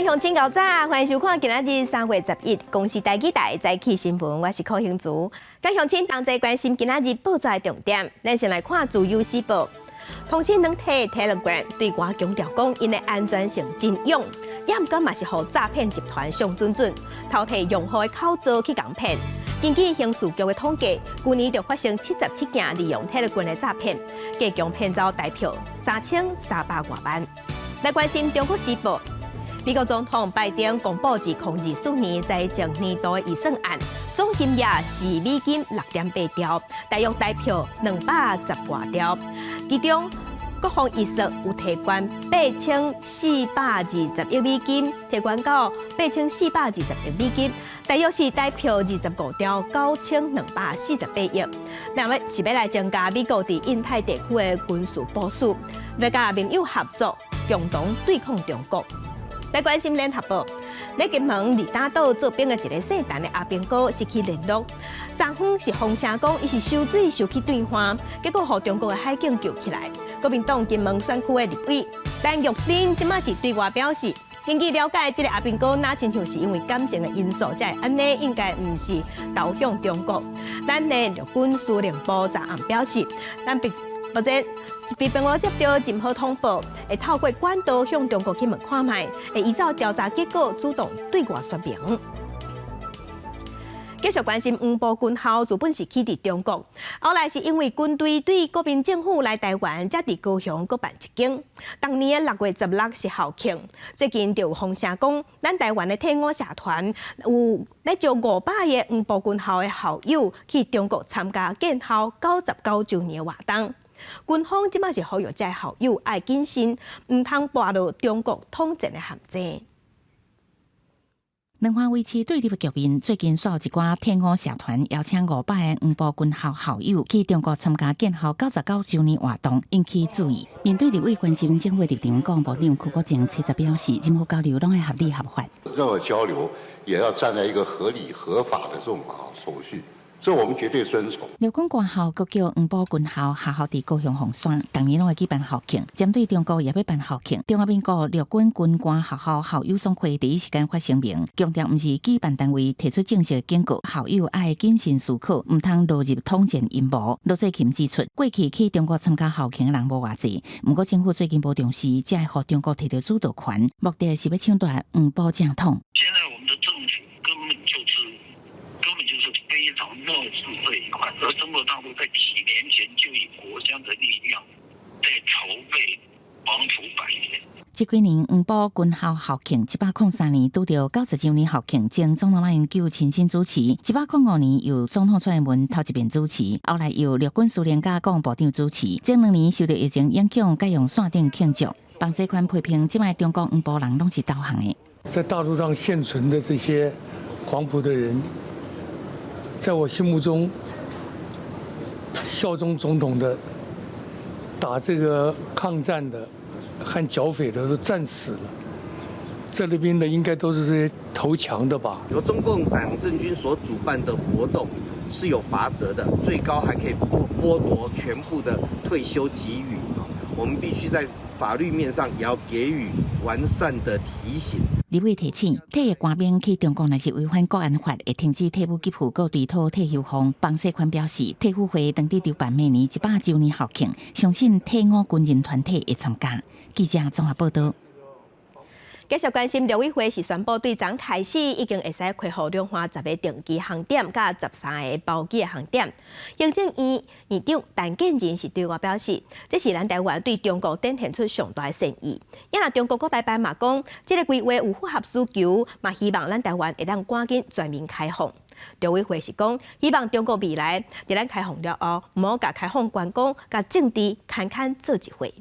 乡亲早早，欢迎收看今仔日3月11日，公视台记台早起新闻，我是柯兴竹。各乡亲同齐关心今仔日报纸的重点，咱先来看自由时报。通讯软体 Telegram 对外强调讲，因的安全性真勇，也毋过嘛是互诈骗集团上准，偷摕用户的口罩去共骗。根据刑事局的统计，去年就发生77件利用 Telegram 的诈骗，加强骗走代票3300多万。来关心中国时报。美国总统拜登公布2024年财政年度的预算案，总金额是美金6.8兆，大约代票210多兆。其中，国防预算有提悬8420亿美金，提悬到8420亿美金，大约是代票25兆9248亿。另外是要来增加美国伫印太地区的军事部署，要甲盟友合作，共同对抗中国。来关心联合报，在金门二打岛做兵的一个姓陈的阿兵哥失去联络，昨昏是风声讲伊是受水受去兑换，结果被中国的海警救起来。国民党金门选区的立委蓝玉珍即马是对外表示，根据了解，这个阿兵哥那亲像是因为感情的因素，才会安尼，应该唔是投向中国。咱的陆军司令部昨暗表示，咱目前。被并我接到任何通报，会透过管道向中国去问看卖，会依照调查结果主动对外说明。继续关心黄埔军校原本是起伫中国，后来是因为军队对国民政府来台湾，才伫高雄搁办一间。当年的6月16是校庆，最近就有风声讲，咱台湾的退伍社团有要招500个黄埔军校的校友去中国参加建校99周年的活动。军方即马是呼吁这校友爱谨慎，唔通墮入中国统战的陷阱。两岸维持对立的局面，最近煞有一寡退伍社团邀请500个黄埔军校校友去中国参加建校99周年活动，引起注意。面对立委关心政府立场，国防部长邱国正切实表示，任何交流拢会合理合法。任何交流也要站在一个合理合法的这种手续。这我们绝对遵从。陆军官校阁叫黄埔军校下校伫高雄红山，当年拢会举办校庆，针对中国也要办校庆。中华民国陆军军官学校校友总会第一时间发声明，强调毋是举办单位提出正式警告，校友爱谨慎思考，毋通落入统战阴谋。罗志琴指出，过去去中国参加校庆的人无偌济，不过政府最近无重视，才会互中国摕到主导权，目的是要抢夺黄埔正统。现在我们的政府根本就是非常漠视这一块，而中国大陆在几年前就以国家的力量在筹备黄埔100年。这几年黄埔军校校庆，103年拄到90周年校庆，前总统马英九亲身主持；105年由总统蔡英文头一遍主持，后来由陆军司令甲国防部长主持。这2年受到疫情影响，改用线顶庆祝。帮这款批评，即卖中国黄埔人拢是投降的。在大陆上现存的这些黄埔的人。在我心目中，效忠总统的、打这个抗战的和剿匪的都战死了，这里边的应该都是这些投降的吧？由中共党政军所主办的活动是有罚则的，最高还可以剥夺全部的退休给予。我们必须在法律面上也要给予完善的提醒。立委提醒，退役官兵去中国若是违反国安法，会停止退伍给付，搁对讨退休俸。邦世宽表示，退伍会当地筹办明年100周年校庆，相信退伍军人团体会参加。记者综合报道。继续关心，陆委会是宣布，对昨开始已经会使开放两岸10个定期航点，甲13个包机的航点。行政院院长陈建仁是对外表示，这是咱台湾对中国展现出上大的善意。也若中国各台办嘛讲，这个规划有符合需求，嘛希望咱台湾会当赶紧全面开放。陆委会是讲，希望中国未来伫咱开放了后，唔好甲开放观光、甲政治侃做一回。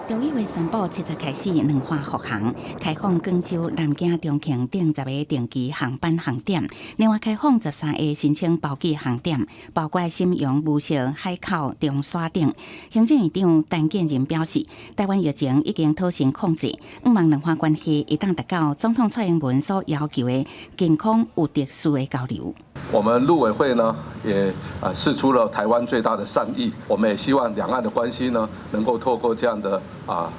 陆委会宣布，7日开始两化复航，开放广州、南京、重庆等10个定期航班航点，另外开放13个申请包机航点，包括沈阳、无锡、海口、中山等。行政院长陈建仁表示，台湾疫情已经妥善控制，希望两岸关系一旦达到总统蔡英文所要求的健康有秩序的交流。我们陆委会呢也释出了台湾最大的善意，我们也希望两岸的关系呢能够透过这样的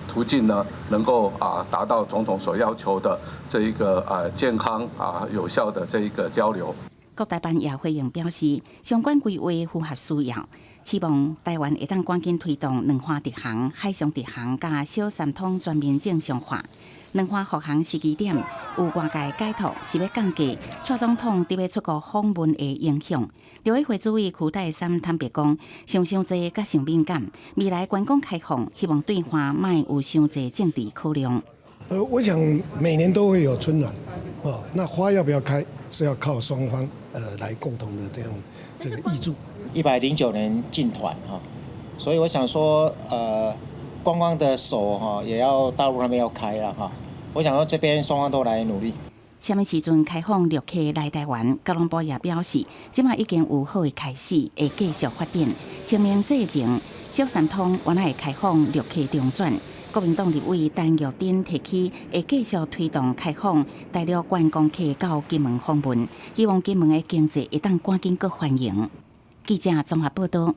途径呢，能够达到总统所要求的这一个健康有效的这一个交流。国台办也回应表示，相关规划符合需要，希望台湾会当赶紧推动两岸直航、海上直航加小三通全面正常化。两岸复航时机点有外界解读是要降低蔡总统伫要出国访问的影响。陆委会主委区代三坦白讲，伤济甲伤敏感，未来观光开放，希望对华卖有伤济政治考量。我想每年都会有春暖，那花要不要开是要靠双方来共同的这个挹注。109年进团所以我想说观光的手也要大陆那边要开了我想说这边双方都来努力。什么时阵开放陆客来台湾？交通部也表示，即马已经有好的开始，会继续发展。清明节前，小三通原来会开放陆客中转。国民党立委陈玉珍提起，会继续推动开放大陆观光客到金门访问，希望金门的经济会当赶紧搁繁荣。记者综合报道。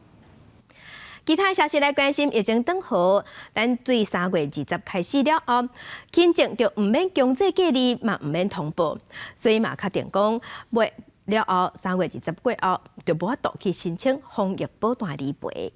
其他消息来关心疫情转好，但自3月20开始了后，轻症就唔免强制隔离，嘛唔免通报，所以嘛确定讲，月了后3月20过后，就无法度去申请防疫保单理赔。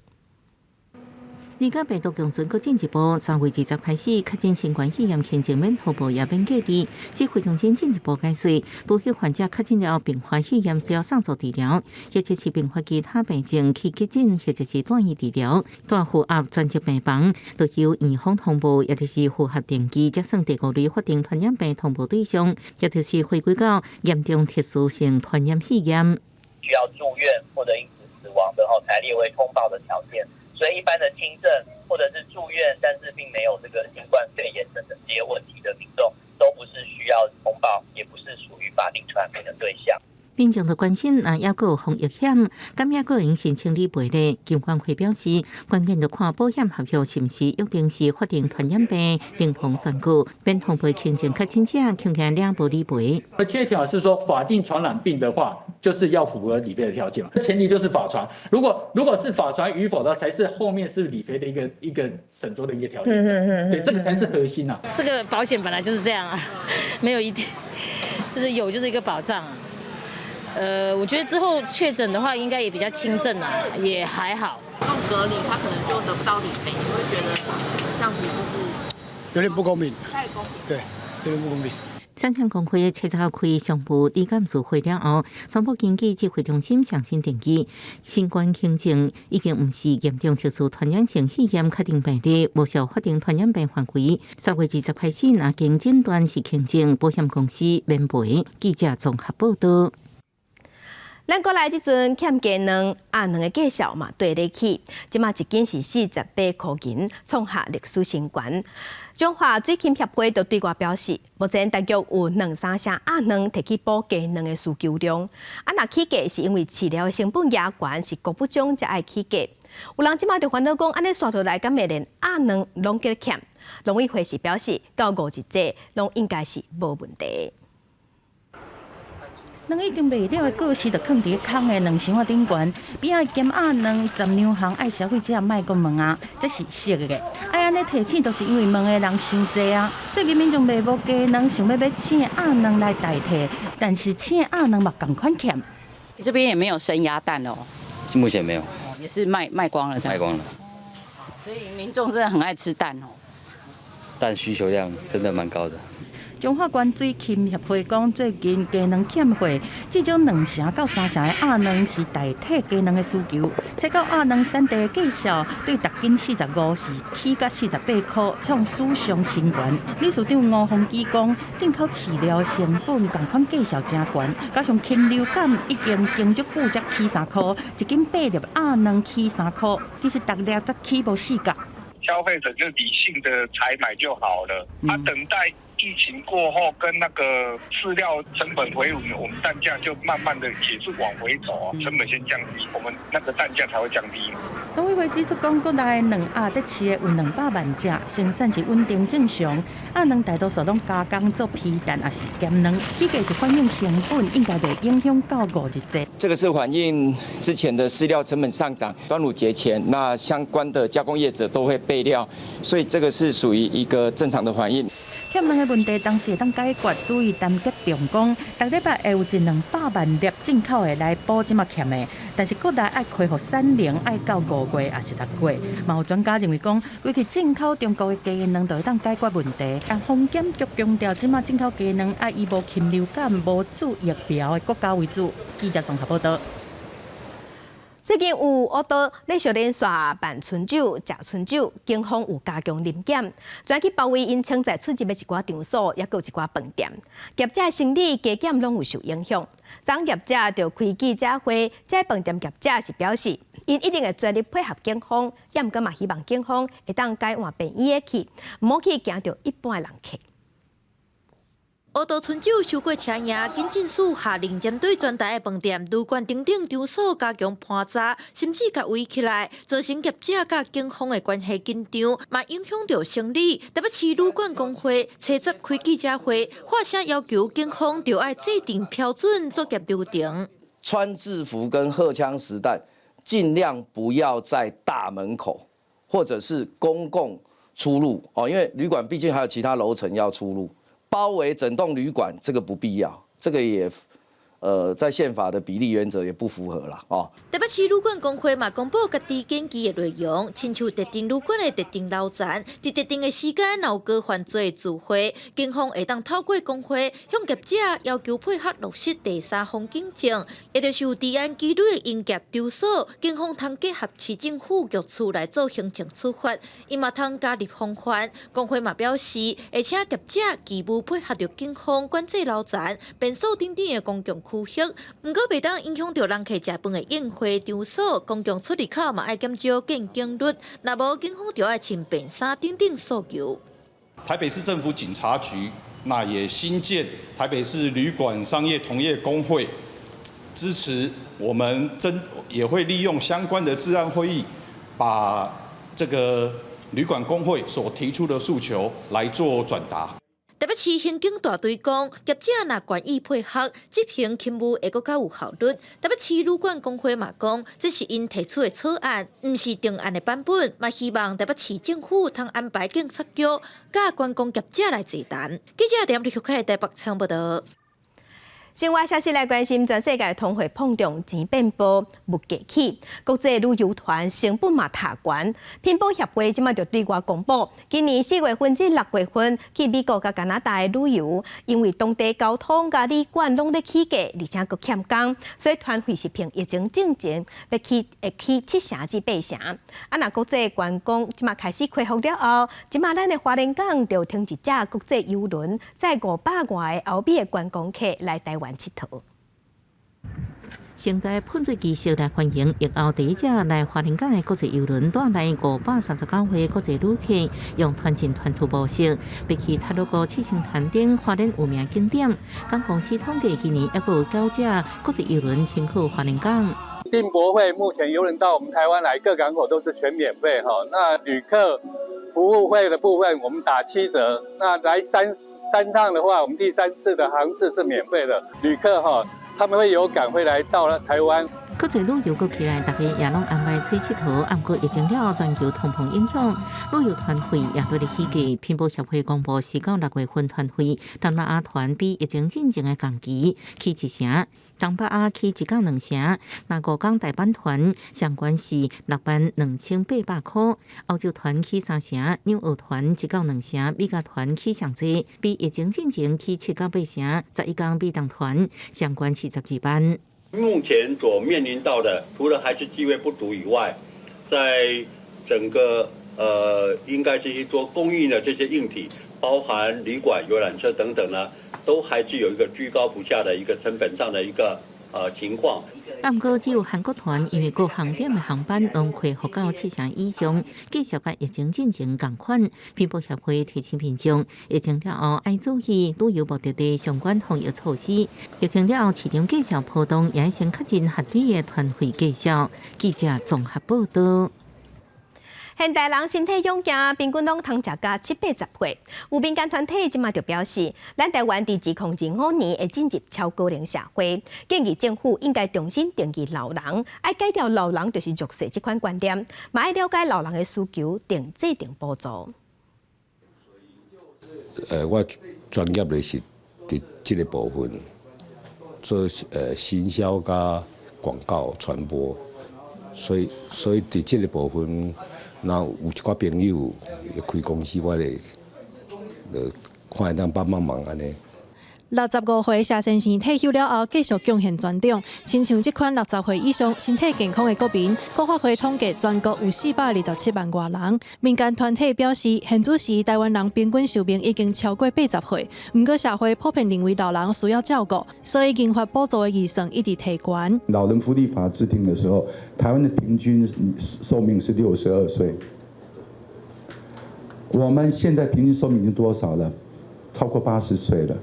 而家病毒强症搁进一步，3月20开始，确诊新冠肺炎轻症免通报也免隔离。指挥中心进一步解释，不许患者确诊了后并发肺炎需要上座治疗，或者是并发其他病症去急诊，或者是短期治疗。大符合专职病房，都由院方通报，也就是符合定期才算第5类法定传染病通报对象，也就是回归到严重特殊性传染肺炎。需要住院或者因此死亡的才列为通报的条件。所以一般的轻症或者是住院，但是并没有这个新冠肺炎等这些问题的民众，都不是需要通报，也不是属于法定传染病的对象。民众的关心也有防疫险，敢也个人申请理赔呢？金管会表示，关键就看保险合约是不是约定是法定传染病，认同选股，免通赔轻症确诊者强强两不理赔。这条是说法定传染病的话，就是要符合理赔的条件嘛，前提就是法传。如果是法传与否的，才是后面是理赔的一个审酌的一个条件。对，这个才是核心啊。这个保险本来就是这样啊，没有一定，就是有就是一个保障啊。我觉得之后确诊的话，应该也比较轻症啊，也还好。用隔离，他可能就得不到理赔，你会觉得这样子就是有点不公平。太公平。对，有点不公平。三项工会七号开上部理监事会了后，宣布根据指挥中心上新定义，新冠轻症已经不是严重特殊传染性肺炎确定病例，无受法定传染病范围。3月20开始，若经诊断是轻症，保险公司免赔。记者综合报道。咱国内即阵欠价卵、鸭卵的价数嘛对得起，即马一斤是48块银，创下历史新高。中华水禽协会就对外表示，目前大约有2-3成鸭卵提起补价卵的需求量。若起价是因为饲料的成本也悬，是国不中才爱起价。有人即马就烦恼讲，安尼刷出来，敢会连鸭卵拢计欠？农委会是表示，到5日节拢应该是无问题。卵已经卖了的果实，就放伫空的卵箱顶悬，边仔咸鸭卵10两行，爱消费者莫阁问啊，这是俗的。爱安尼提醒，就是因为问的人伤济啊。最近民众卖无价卵，想要青鸭卵来代替，但是青鸭卵嘛同款欠。这边也没有生鸭蛋哦，目前没有，也是卖光了，卖光了。所以民众真的很爱吃蛋哦，蛋需求量真的蛮高的。中华关水禽协会讲，最近鸡卵欠货，至少2成到3成的鸭卵是代替鸡卵的需求。再到鸭卵产地的价数，对1斤45是起到48块，创史上新高。理事长吴宏基讲，进口饲料成本同款价数真悬，加上禽流感已经经足久才起3块，1斤8粒鸭卵起3块，其实6粒才起无4角。消费者就理性的采买就好了，等待疫情过后跟那个饲料成本回稳，我们蛋价就慢慢的也是往回走啊，成本先降低，我们那个蛋价才会降低。农委会指出，讲国内的卵鸭在饲的有200万只，生产是稳定正常。鸭卵大多数拢加工做皮蛋，也是咸卵，预计是反映成本，应该袂影响到5日节。这个是反映之前的饲料成本上涨，端午节前，那相关的加工业者都会备料，所以这个是属于一个正常的反应。欠卵的问题当时会当解决，注意淡结重工，逐礼拜会有100-200万粒进口的来补即马欠的，但是国内爱恢复产能爱到5月还是6月。嘛有专家认为讲，规期进口中国的鸡卵就会当解决问题。但风险局强调，即马进口鸡卵爱以无禽流感、无注疫苗的国家为主。记者综合报道。最近有乌道咧小连刷办春酒、食春酒，警方有加强临检，专去包围因清在出入的一寡场所，也有一寡饭店。业者生理加减拢有受影响。昨业者就开记者会，这饭店业者是表示，因一定会全力配合警方，也毋过嘛希望警方会当改换便宜的去，唔好去惊到一般的人客。乌道春酒收过车赢，警政署下令针对全台的饭店、旅馆等等场所加强盘查，甚至甲围起来，造成业者甲警方的关系紧张，嘛影响到生理。台北市旅馆工会初10开记者会，发声要求警方就要制定标准作业流程。穿制服跟荷枪实弹，尽量不要在大门口或者是公共出入哦，因为旅馆毕竟还有其他楼层要出入。包围整栋旅馆，这个不必要，这个也，在宪法的比例原则也不符合啦哦。台北市旅馆工会嘛公布家己检举的内容，亲像特定旅馆的特定楼层，伫特定的时间有高犯罪聚会，警方会当透过工会向业者要求配合落实第3方警政，也就是有治安纪律的营业场所，警方通结合市政府局处来做行政处罚，伊嘛通加入防范。工会嘛表示，而且业者义务配合着警方管制楼层、便所等等的公共区域，毋过袂当影响到人客食饭的宴会场所、公共出入口嘛爱减少见警率，若无警方就要穿便衫等等诉求。台北市政府警察局那也新建台北市旅馆商业同业工会，支持我们也会利用相关的治安会议，把这个旅馆工会所提出的诉求来做转达。台北市刑警大队讲，业者若愿意配合执行勤务，会更较有效率。台北市旅馆工会嘛讲，这是因提出的草案，毋是定案的版本，嘛希望台北市政府通安排警察局甲观光业者来座谈。记者连日续开台北采报道。生活消息来关心，全世界通货膨胀钱变薄，物价起，国际旅游团成本嘛太悬。品保协会即马就对外公布，今年4月份至6月份去美国甲加拿大的旅游，因为当地交通甲旅馆拢咧起价，而且佫欠工，所以团费是凭疫情之前要起7成至8成。啊，若国际观光即马开始恢复了后，即马咱的花莲港就停一架国际邮轮，载500外的欧美的观光客来台湾佚佗。乘载喷水机烧来欢迎疫后第一架来花莲港的国际邮轮，带来539位国际旅客，用团进团出模式，比起塔罗高7星潭顶花莲有名景点。港公司统计今年也有9架国际邮轮停靠花莲港。订泊会目前邮轮到我们台湾来，各港口都是全免费哈。那旅客服务费的部分，我们打7折。那来三趟的话，我们第3次的航次是免费的。旅客哈，他们会有感会来到了台湾。国际旅游过起来，大家也拢安排出佚佗，不过疫情了全球通膨影响，旅游团费也对咧起价。品保协会公布4到6月份团费，东南亚团比疫情之前的同期起1成。东北亚起1港2成，那5港大阪团相关是62800块，欧洲团起3成，纽澳团1港2成，美加团起上济，比疫情之前起7到8成，11港美东团相关是12万。目前所面临到的，除了还是机会不足以外，在整个应该这些做供应的这些硬体，包含旅馆、游览车等等呢，都还是有一个居高不下的一个成本上的一个情况。不过，只有韩国团因为各航点的航班拢恢复到7成以上，继续甲疫情进行共款。乒乓协会提醒民众，疫情了后爱注意旅游目的地相关防疫措施。疫情了后市场继续波动，也先确认合理的团费计数。记者综合报道。现代人身体勇健，平均拢通食到780岁。有民间团体即马就表示，咱台湾伫2025年会进入超高龄社会，建议政府应该重新定义老人，爱改掉老人就是弱势这款观念，嘛爱了解老人的需求，定制定补助。我专业的是伫这个部分做行销加广告传播，所以伫这个部分。然后有一寡朋友开公司，我咧，看会当帮忙安尼。 65岁谢先生退休了后，继续贡献专长。亲像这款60岁以上身体健康的国民，国发会统计全国有427万外人。民间团体表示，现主时台湾人平均寿命已经超过80岁，不过社会普遍认为老人需要照顾，所以银发补助的预算一直提悬。老人福利法制定的时候，台湾的平均寿命是62岁。我们现在平均寿命已经多少了？超过80岁了。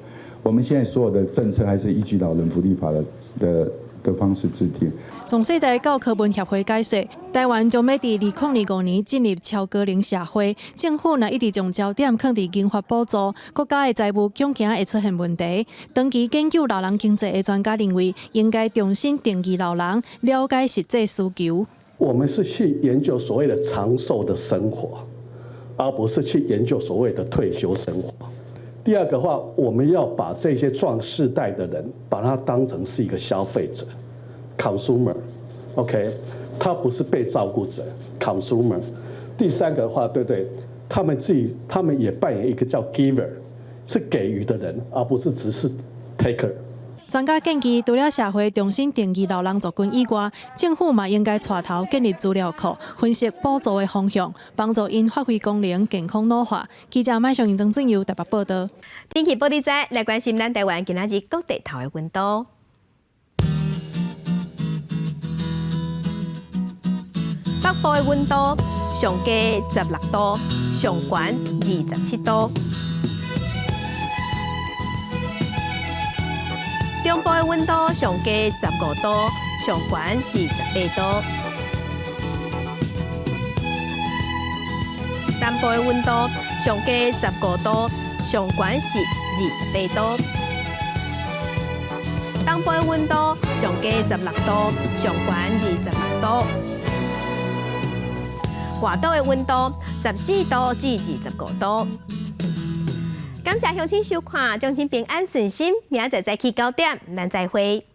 我们现在所有的政策还是依据老人福利法的方式制定。从世代到科文协会解释，台湾将要伫2025年进入超高龄社会，政府若一直将焦点放伫银发补助，国家的财务恐惊会出现问题。长期研究老人经济的专家认为，应该重新定义老人，了解实际需求。我们是去研究所谓的长寿的生活，而不是去研究所谓的退休生活。 第二个话，我们要把这些壮世代的人，把他当成是一个消费者 ，consumer，OK， 他不是被照顾者 ，consumer。第三个的话，对，他们也扮演一个叫 giver， 是给予的人，而不是只是 taker。 专家建议，除了社会重新定义老人族群以外，政府嘛应该带头建立资料库，分析补助的方向，帮助因发挥功能、健康老化。记者麦上认真转由台北报道。天气报道在来关心咱台湾今仔日各地头的温度。北部的温度上低16度，上悬27度。 中部的温度上低15度，上悬28度；南部的温度上低15度，上悬是28度；东部的温度上低16度，上悬26度；外岛的温度14度至25度。 感谢乡亲收看，将亲平安顺心，明仔载早起9点，咱再会。